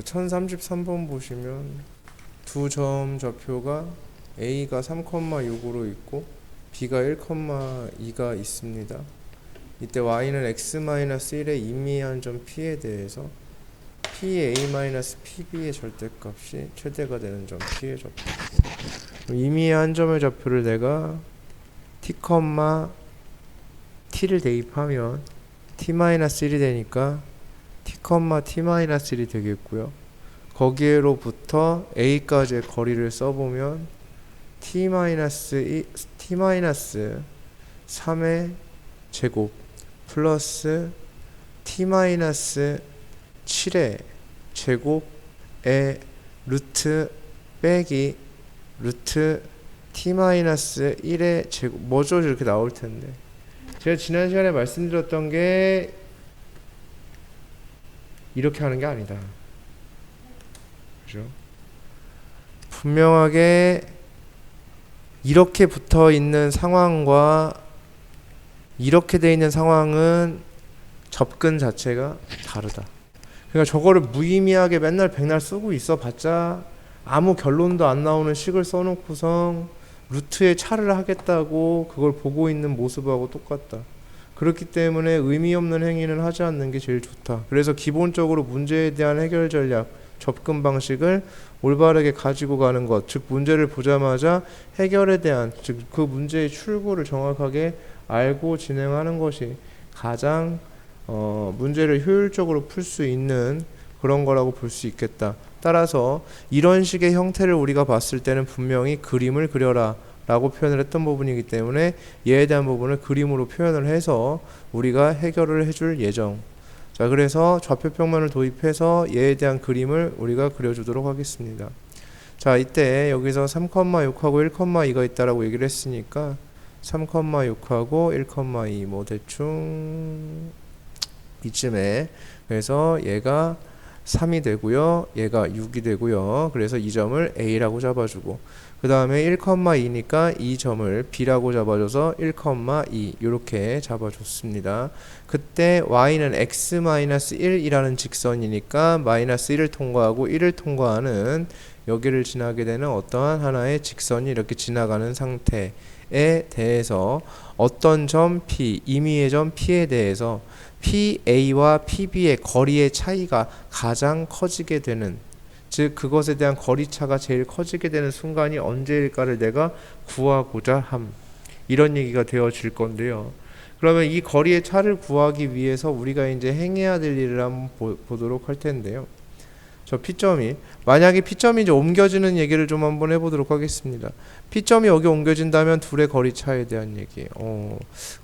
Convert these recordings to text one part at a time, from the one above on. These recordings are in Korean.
1033번 보시면 두 점 좌표가 A가 3,6으로 있고 B가 1,2가 있습니다. 이때 Y는 X-1의 임의한 점 P에 대해서 PA-PB의 절대값이 최대가 되는 점 P의 좌표. 임의한 점의 좌표를 내가 T, T를 대입하면 T-1이 되니까 T, T-1이 되겠고요. 거기에로부터 A까지의 거리를 써보면 T-3의 제곱 플러스 T-7의 제곱의 루트 빼기 루트 T-1의 제곱 뭐죠? 이렇게 나올 텐데 제가 지난 시간에 말씀드렸던 게 이렇게 하는 게 아니다. 그죠? 분명하게 이렇게 붙어 있는 상황과 이렇게 돼 있는 상황은 접근 자체가 다르다. 그러니까 저거를 무의미하게 맨날 백날 쓰고 있어 봤자 아무 결론도 안 나오는 식을 써놓고선 루트에 차를 하겠다고 그걸 보고 있는 모습하고 똑같다. 그렇기 때문에 의미 없는 행위는 하지 않는 게 제일 좋다. 그래서 기본적으로 문제에 대한 해결 전략, 접근 방식을 올바르게 가지고 가는 것, 즉 문제를 보자마자 해결에 대한, 즉 그 문제의 출구를 정확하게 알고 진행하는 것이 가장 문제를 효율적으로 풀 수 있는 그런 거라고 볼 수 있겠다. 따라서 이런 식의 형태를 우리가 봤을 때는 분명히 그림을 그려라 라고 표현을 했던 부분이기 때문에 얘에 대한 부분을 그림으로 표현을 해서 우리가 해결을 해줄 예정. 자, 그래서 좌표평면을 도입해서 얘에 대한 그림을 우리가 그려주도록 하겠습니다. 자, 이때 여기서 3,6하고 1,2가 있다라고 얘기를 했으니까 3,6하고 1,2 뭐 대충 이쯤에, 그래서 얘가 3이 되고요, 얘가 6이 되고요. 그래서 이 점을 A라고 잡아주고, 그 다음에 1,2니까 이 점을 B라고 잡아줘서 1,2 이렇게 잡아줬습니다. 그때 Y는 X-1이라는 직선이니까 마이너스 1을 통과하고 1을 통과하는 여기를 지나게 되는 어떠한 하나의 직선이 이렇게 지나가는 상태에 대해서 어떤 점 P, 임의의 점 P에 대해서 PA와 PB의 거리의 차이가 가장 커지게 되는, 즉 그것에 대한 거리차가 제일 커지게 되는 순간이 언제일까를 내가 구하고자 함, 이런 얘기가 되어질 건데요. 그러면 이 거리의 차를 구하기 위해서 우리가 이제 행해야 될 일을 한번 보도록 할 텐데요. 저 P점이, 만약에 P점이 이제 옮겨지는 얘기를 좀 한번 해보도록 하겠습니다. P점이 여기 옮겨진다면 둘의 거리차에 대한 얘기.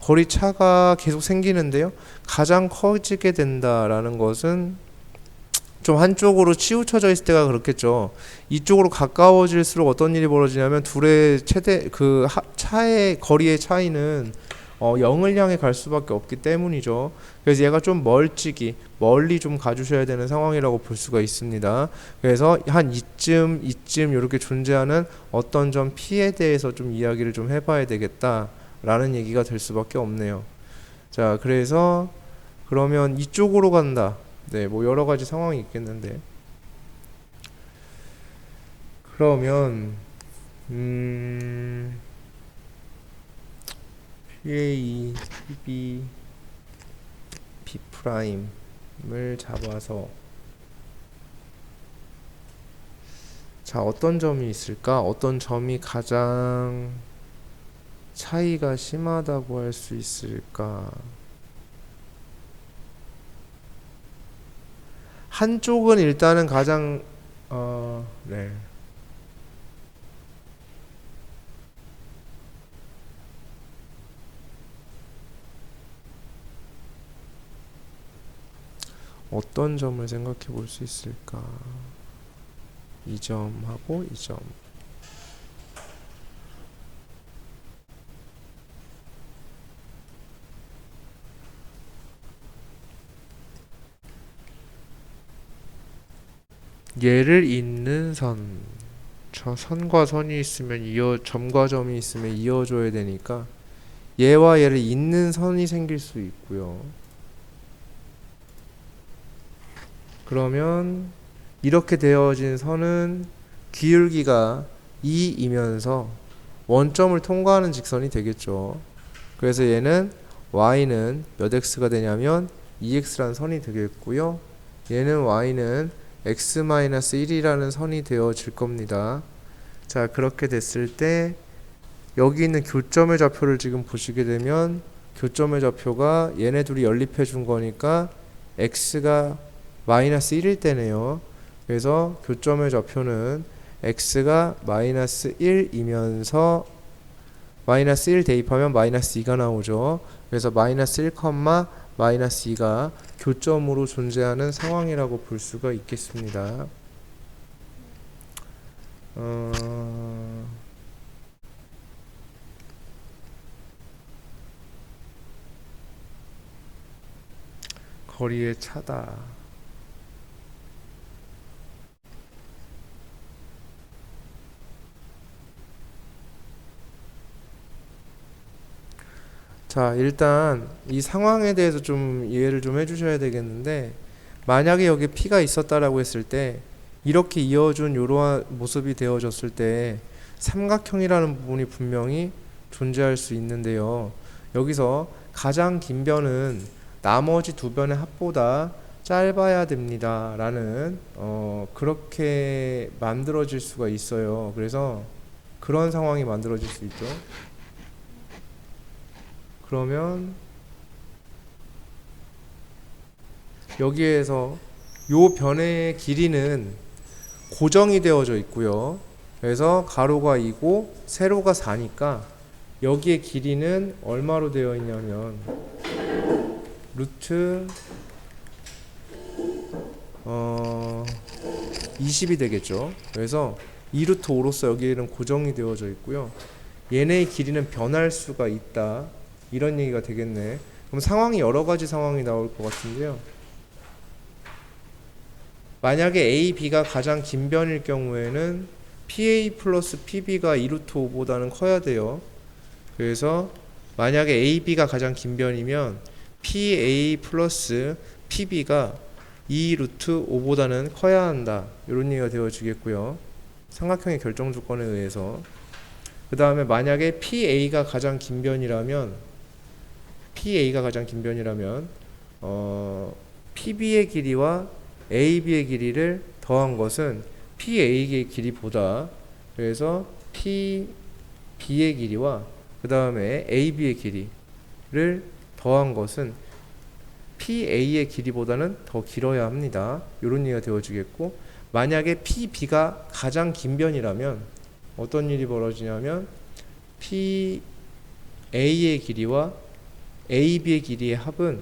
거리차가 계속 생기는데요. 가장 커지게 된다라는 것은 좀 한쪽으로 치우쳐져 있을 때가 그렇겠죠. 이쪽으로 가까워질수록 어떤 일이 벌어지냐면 둘의 최대 차의 거리의 차이는 0을 향해 갈 수밖에 없기 때문이죠. 그래서 얘가 좀 멀리 좀 가주셔야 되는 상황이라고 볼 수가 있습니다. 그래서 한 이쯤 이렇게 존재하는 어떤 점 P에 대해서 좀 이야기를 좀 해봐야 되겠다라는 얘기가 될 수밖에 없네요. 자, 그래서 그러면 이쪽으로 간다. 네, 뭐 여러 가지 상황이 있겠는데, 그러면 PA, PB, B 프라임을 잡아서, 자, 어떤 점이 있을까? 어떤 점이 가장 차이가 심하다고 할 수 있을까? 한쪽은 일단은 가장 네. 어떤 점을 생각해 볼 수 있을까? 이 점하고 이 점. 얘를 잇는 선. 저 선과 선이 있으면 점과 점이 있으면 이어줘야 되니까 얘와 얘를 잇는 선이 생길 수 있고요. 그러면 이렇게 되어진 선은 기울기가 2이면서 원점을 통과하는 직선이 되겠죠. 그래서 얘는 y는 몇 x가 되냐면 2x라는 선이 되겠고요. 얘는 y는 x-1이라는 선이 되어질 겁니다. 자, 그렇게 됐을 때 여기 있는 교점의 좌표를 지금 보시게 되면 교점의 좌표가 얘네 둘이 연립해 준 거니까 x가 -1일 때네요. 그래서 교점의 좌표는 x가 -1이면서 -1 대입하면 -2가 나오죠. 그래서 -1, -2가 교점으로 존재하는 상황이라고 볼 수가 있겠습니다. 거리의 차다. 자, 일단 이 상황에 대해서 좀 이해를 좀 해주셔야 되겠는데, 만약에 여기 P가 있었다라고 했을 때 이렇게 이어준 이러한 모습이 되어졌을 때 삼각형이라는 부분이 분명히 존재할 수 있는데요. 여기서 가장 긴 변은 나머지 두 변의 합보다 짧아야 됩니다 라는 그렇게 만들어질 수가 있어요. 그래서 그런 상황이 만들어질 수 있죠. 그러면 여기에서 요 변의 길이는 고정이 되어져 있고요. 그래서 가로가 2고 세로가 4니까 여기의 길이는 얼마로 되어 있냐면 루트 20이 되겠죠. 그래서 2루트 5로서 여기에는 고정이 되어져 있고요. 얘네의 길이는 변할 수가 있다, 이런 얘기가 되겠네. 그럼 상황이 여러 가지 상황이 나올 것 같은데요. 만약에 A, B가 가장 긴 변일 경우에는 PA 플러스 PB가 2루트 5보다는 커야 돼요. 그래서 만약에 A, B가 가장 긴 변이면 PA 플러스 PB가 2루트 5보다는 커야 한다, 이런 얘기가 되어지겠고요. 삼각형의 결정 조건에 의해서. 그 다음에 만약에 PA가 가장 긴 변이라면 PB의 길이와 AB의 길이를 더한 것은 PA의 길이보다, 그래서 PB의 길이와 그 다음에 AB의 길이를 더한 것은 PA의 길이보다는 더 길어야 합니다. 이런 얘기가 되어지겠고, 만약에 PB가 가장 긴 변이라면 어떤 일이 벌어지냐면 PA의 길이와 AB의 길이의 합은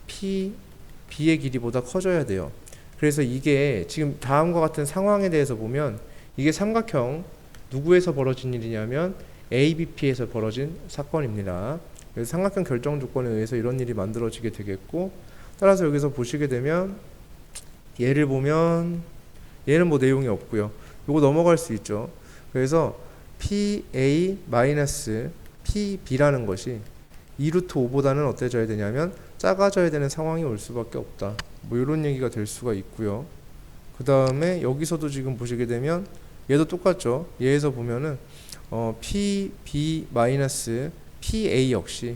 PB의 길이보다 커져야 돼요. 그래서 이게 지금 다음과 같은 상황에 대해서 보면 이게 삼각형 누구에서 벌어진 일이냐면 ABP에서 벌어진 사건입니다. 그래서 삼각형 결정 조건에 의해서 이런 일이 만들어지게 되겠고, 따라서 여기서 보시게 되면 얘를 보면 얘는 뭐 내용이 없고요. 요거 넘어갈 수 있죠. 그래서 PA-PB라는 것이 2루트 5보다는 어때져야 되냐면 작아져야 되는 상황이 올 수밖에 없다, 뭐 이런 얘기가 될 수가 있고요. 그 다음에 여기서도 지금 보시게 되면 얘도 똑같죠. 얘에서 보면은 PB-PA 역시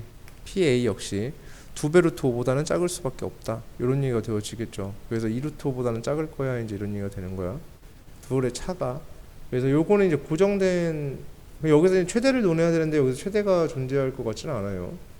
2배 루트 5보다는 작을 수밖에 없다, 이런 얘기가 되어지겠죠. 그래서 2루트 5보다는 작을 거야, 이제 이런 얘기가 되는 거야, 둘의 차가. 그래서 요거는 이제 고정된, 여기서 최대를 논해야 되는데 여기서 최대가 존재할 것 같지는 않아요.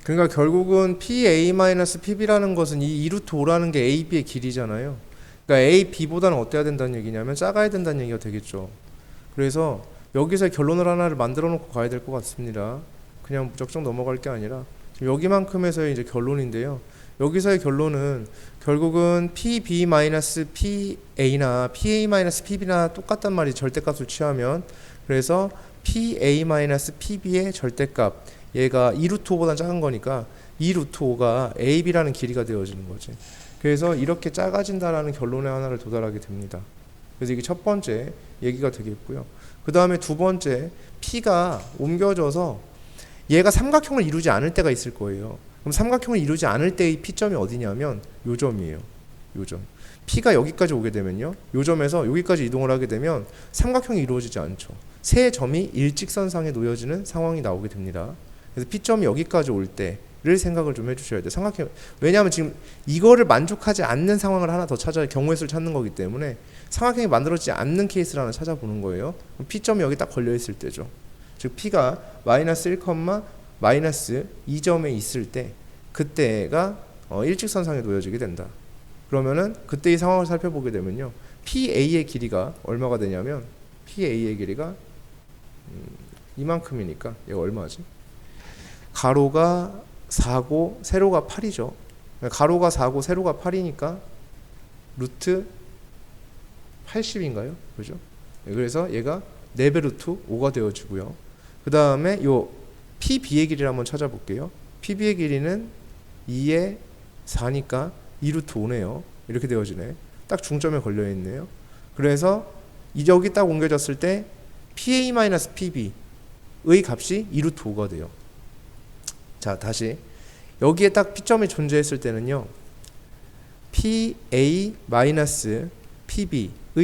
그러니까 결국은 PA-PB라는 것은 이 2루트 5라는 게 AB의 길이잖아요. 그러니까 A, B보다는 어때야 된다는 얘기냐면 작아야 된다는 얘기가 되겠죠. 그래서 여기서 결론을 하나를 만들어 놓고 가야 될 것 같습니다. 그냥 무작정 넘어갈 게 아니라 지금 여기만큼에서의 이제 결론인데요. 여기서의 결론은 결국은 PB-PA나 PA-PB나 똑같단 말이 절대값을 취하면, 그래서 PA-PB의 절대값, 얘가 2루트 5보다 작은 거니까 2루트 5가 AB라는 길이가 되어지는 거지. 그래서 이렇게 작아진다라는 결론에 하나를 도달하게 됩니다. 그래서 이게 첫 번째 얘기가 되겠고요. 그 다음에 두 번째, P가 옮겨져서 얘가 삼각형을 이루지 않을 때가 있을 거예요. 그럼 삼각형을 이루지 않을 때의 P점이 어디냐면 요 점이에요. 요 점. P가 여기까지 오게 되면요, 요 점에서 여기까지 이동을 하게 되면 삼각형이 이루어지지 않죠. 세 점이 일직선상에 놓여지는 상황이 나오게 됩니다. 그래서 P점이 여기까지 올 때를 생각을 좀 해주셔야 돼요. 삼각형, 왜냐하면 지금 이거를 만족하지 않는 상황을 하나 더 찾아야, 경우의 수를 찾는 거기 때문에 삼각형이 만들어지지 않는 케이스를 하나 찾아보는 거예요. P점이 여기 딱 걸려있을 때죠. 즉 P가 마이너스 1, 마이너스 2점에 있을 때, 그때가 일직선상에 놓여지게 된다. 그러면은 그때의 상황을 살펴보게 되면요, PA의 길이가 얼마가 되냐면, PA의 길이가 이만큼이니까 얘가 얼마지? 가로가 4고 세로가 8이죠. 가로가 4고 세로가 8이니까 루트 80인가요? 그죠? 그래서 얘가 4배 루트 5가 되어지고요. 그 다음에 요 PB의 길이를 한번 찾아볼게요. PB의 길이는 2에 4니까 2루트 5네요. 이렇게 되어지네. 딱 중점에 걸려있네요. 그래서 여기 딱 옮겨졌을 때 PA-PB의 값이 2루트 5가 돼요. 자, 다시 여기에 딱 P점이 존재했을 때는요, PA-PB의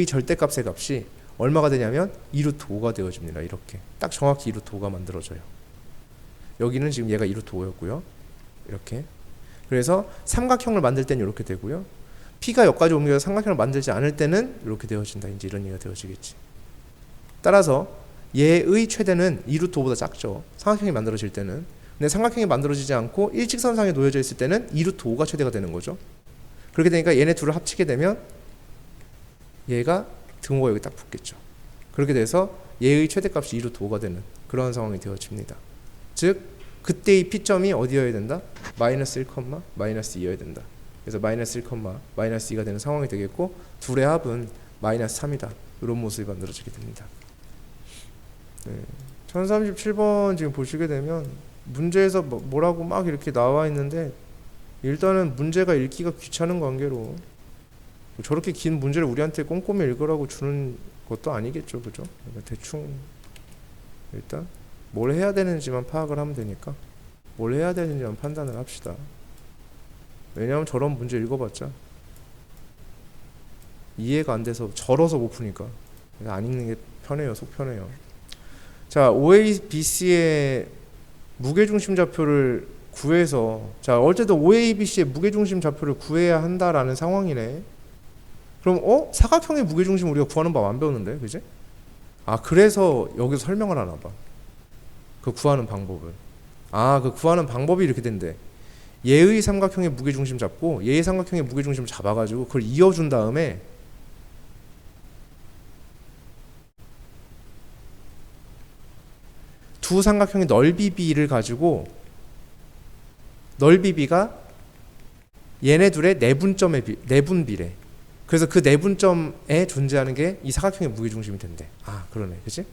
절대값의 값이 얼마가 되냐면 2루트 5가 되어집니다. 이렇게 딱 정확히 2루트 5가 만들어져요. 여기는 지금 얘가 2루트 5였고요. 이렇게. 그래서 삼각형을 만들 때는 이렇게 되고요. P가 여기까지 옮겨서 삼각형을 만들지 않을 때는 이렇게 되어진다. 이제 이런 얘기가 되어지겠지. 따라서 얘의 최대는 2루트 5보다 작죠. 삼각형이 만들어질 때는. 근데 삼각형이 만들어지지 않고 일직선상에 놓여져 있을 때는 2루트 5가 최대가 되는 거죠. 그렇게 되니까 얘네 둘을 합치게 되면 얘가 등호가 여기 딱 붙겠죠. 그렇게 돼서 얘의 최대값이 2루트 5가 되는 그런 상황이 되어집니다. 즉 그때의 P점이 어디여야 된다? 마이너스 1, 마이너스 2여야 된다. 그래서 마이너스 1, 마이너스 2가 되는 상황이 되겠고, 둘의 합은 마이너스 3이다. 이런 모습이 만들어지게 됩니다. 네. 1037번 지금 보시게 되면 문제에서 뭐라고 막 이렇게 나와 있는데, 일단은 문제가 읽기가 귀찮은 관계로 저렇게 긴 문제를 우리한테 꼼꼼히 읽으라고 주는 것도 아니겠죠. 그죠? 대충 일단 뭘 해야 되는지만 파악을 하면 되니까 뭘 해야 되는지만 판단을 합시다. 왜냐하면 저런 문제 읽어봤자 이해가 안 돼서 절어서 못 푸니까 안 읽는 게 편해요. 속 편해요. 자, OABC의 무게중심 좌표를 구해서, 자, 어쨌든 OABC의 무게중심 좌표를 구해야 한다라는 상황이네. 그럼 사각형의 무게중심 우리가 구하는 법 안 배웠는데, 그지? 아, 그래서 여기서 설명을 하나 봐. 그 구하는 방법을. 아, 그 구하는 방법이 이렇게 된대. 얘의 삼각형의 무게중심 잡고 얘의 삼각형의 무게중심 잡아가지고 그걸 이어준 다음에 두 삼각형의 넓이 B를 가지고, 넓이 B가 얘네 둘의 내분비래. 그래서 그 내분점에 존재하는 게 이 사각형의 무게중심이 된대. 아, 그러네. 그치?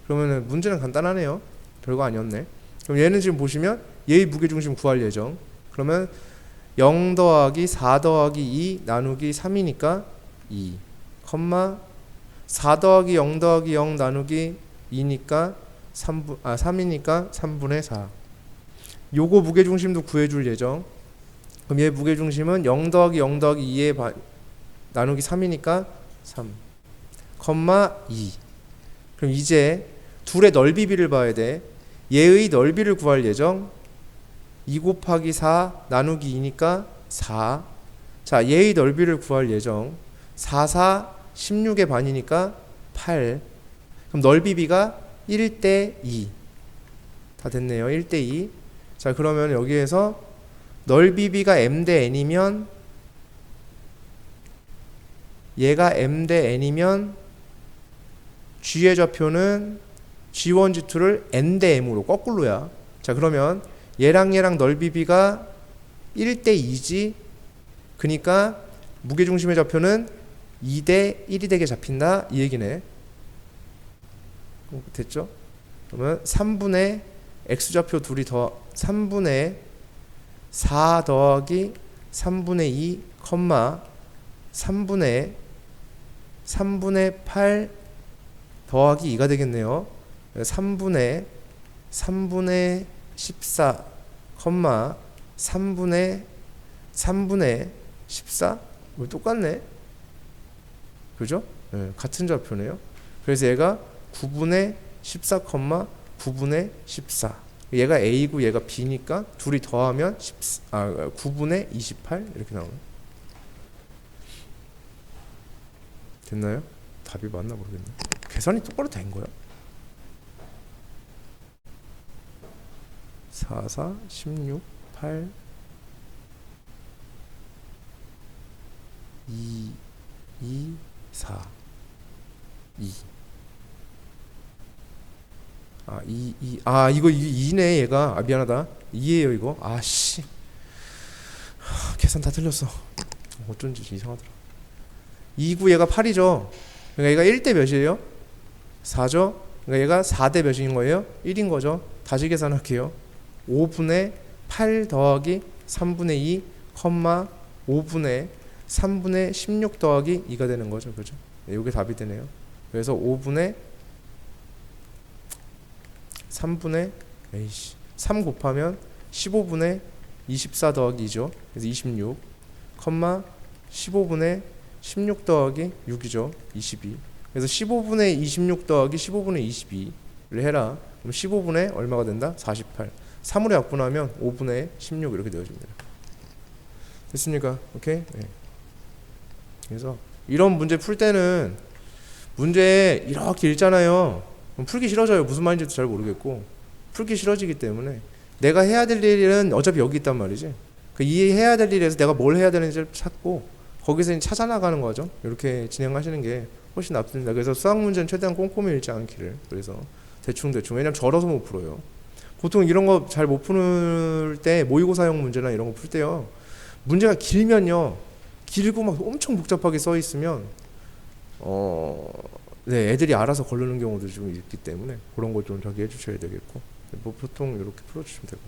그러면은 문제는 간단하네요. 별거 아니었네. 그럼 얘는 지금 보시면 얘의 무게중심 구할 예정. 그러면 0 더하기 4 더하기 2 나누기 3이니까 2, 4 더하기 0 더하기 0 나누기 2니까 3이니까 3분의 4. 요거 무게중심도 구해줄 예정. 그럼 얘 무게중심은 0 더하기 0 더하기 2에 나누기 3이니까 3, 2. 그럼 이제 둘의 넓이비를 봐야 돼. 얘의 넓이를 구할 예정. 2 곱하기 4 나누기 2니까 4. 자, 얘의 넓이를 구할 예정. 4, 16의 반이니까 8. 그럼 넓이비가 1대 2. 다 됐네요. 1대 2. 자, 그러면 여기에서 넓이비가 m 대 n이면, 얘가 m 대 n이면 g의 좌표는 G1, G2를 N 대 M으로 거꾸로야. 자, 그러면 얘랑 넓이 B가 1대 2지. 그러니까 무게중심의 좌표는 2대 1이 되게 잡힌다 이 얘기네. 됐죠? 그러면 3분의 x좌표 둘이 더 3분의 4 더하기 3분의 2 컴마 3분의 8 더하기 2가 되겠네요. 3분의 14 컴마 3분의 14? 똑같네. 그죠? 네, 같은 좌표네요. 그래서 얘가 9분의 14, 9분의 14. 얘가 A고 얘가 B니까 둘이 더하면 9분의 28 이렇게 나오네. 됐나요? 답이 맞나 모르겠네. 계산이 똑바로 된 거야? 4, 4, 16, 8, 2, 2, 4, 2. 이거 2네 얘가. 미안하다. 2예요 이거. 씨. 계산 다 틀렸어. 어쩐지 이상하더라. 2구 얘가 8이죠. 그러니까 얘가 1대 몇이에요? 4죠. 그러니까 얘가 4대 몇인 거예요? 1인 거죠. 다시 계산할게요. 5분의 8 더하기 3분의 2 5분의 3분의 16 더하기 2가 되는 거죠. 그죠? 이게 답이 되네요. 그래서 5분의 3 곱하면 15분의 24 더하기 2죠. 그래서 26 15분의 16 더하기 6이죠. 22. 그래서 15분의 26 더하기 15분의 22를 해라. 그럼 15분의 얼마가 된다? 48. 3으로 약분하면 5분의 16 이렇게 되어집니다. 됐습니까? 오케이? 네. 그래서 이런 문제 풀 때는 문제 이렇게 읽잖아요. 그럼 풀기 싫어져요. 무슨 말인지도 잘 모르겠고 풀기 싫어지기 때문에 내가 해야 될 일은 어차피 여기 있단 말이지. 그 이해해야 될 일에서 내가 뭘 해야 되는지를 찾고 거기서 이제 찾아나가는 거죠. 이렇게 진행하시는 게 훨씬 낫습니다. 그래서 수학 문제는 최대한 꼼꼼히 읽지 않기를. 그래서 대충 왜냐면 절어서 못 풀어요. 보통 이런 거 잘 못 풀 때 모의고사형 문제나 이런 거 풀 때요. 문제가 길면요. 길고 막 엄청 복잡하게 써 있으면 네, 애들이 알아서 걸르는 경우도 좀 있기 때문에 그런 거 좀 저기 해주셔야 되겠고 뭐 보통 이렇게 풀어주시면 되고.